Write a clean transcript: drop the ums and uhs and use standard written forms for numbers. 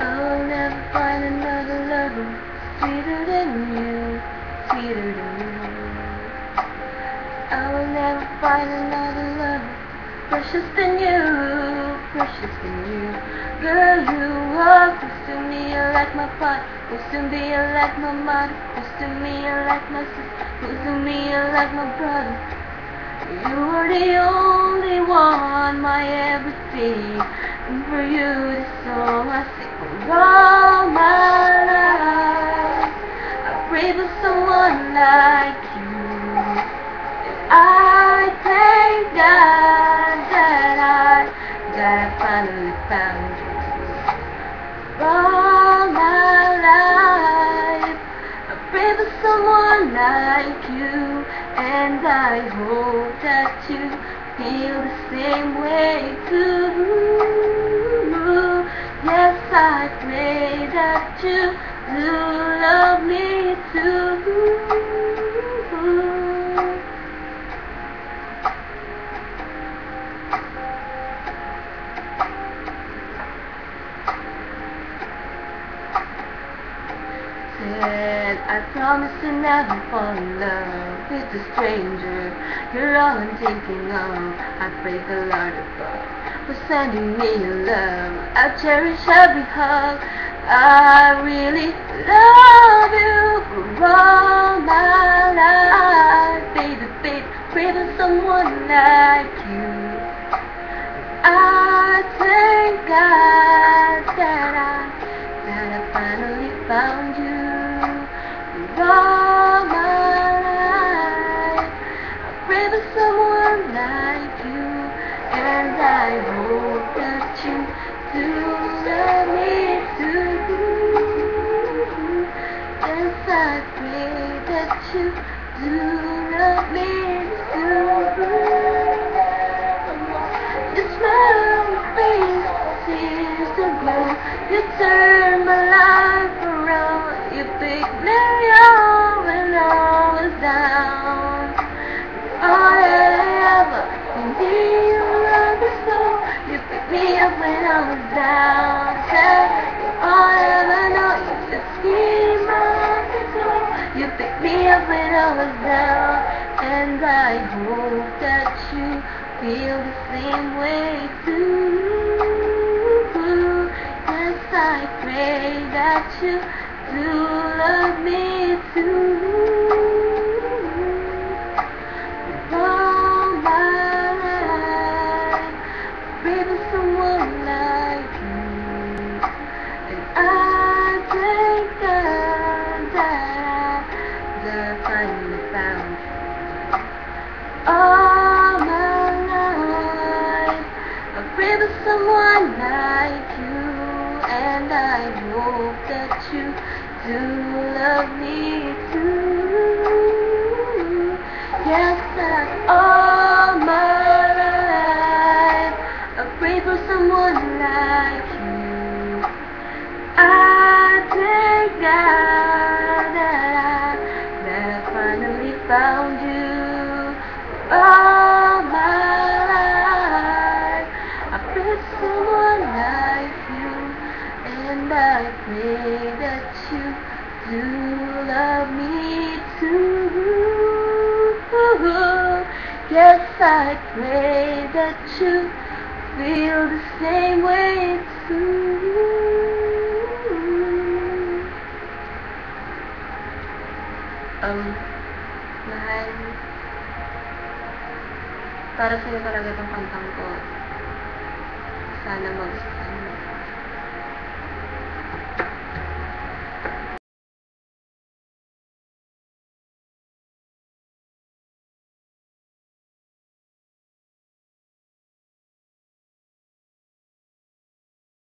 I'll never find another lover sweeter than you, sweeter than you. I will never find another lover precious than you, precious than you. Girl, you are close to me like my father, close to me like my mother, close to me like my sister, close to me like my brother. You are the only one, my everything, and for you this song I sing for all my life. I pray for someone like you. I thank God that I finally found you. All my life, I pray for someone like you, and I hope that you feel the same way too. Yes, I pray that you do love me too. Said I promise to never fall in love with a stranger. You're all I'm thinking of. I praise the Lord above for sending me your love. I cherish every hug. I really love you for all my life. Baby, baby, pray for someone like you. I thank God that I finally found you. All my life, I pray for someone like you, and I hope that you do love me too. Yes, I pray that you do love me too. You smile on my face, tears to glow. You turn my life around. You picked me up when I was down. All that I ever need, you love me so. You picked me up when I was down. Said all I ever know, you just keep my control. You picked me up when I was down, and I hope that you feel the same way too. Yes, I pray that you do love me too. All my life, pray for someone like you, and I thank God that I finally found you. All my life, I pray for someone like you, and I hope that you do love me too. Yes, all my life, I pray for someone like you. I thank God that I finally found you. All my life, I pray for someone like you, and I pray that you do love me too. Yes, I pray that you feel the same way too. Mahal, para sa'yo talaga itong kantang ko. Sana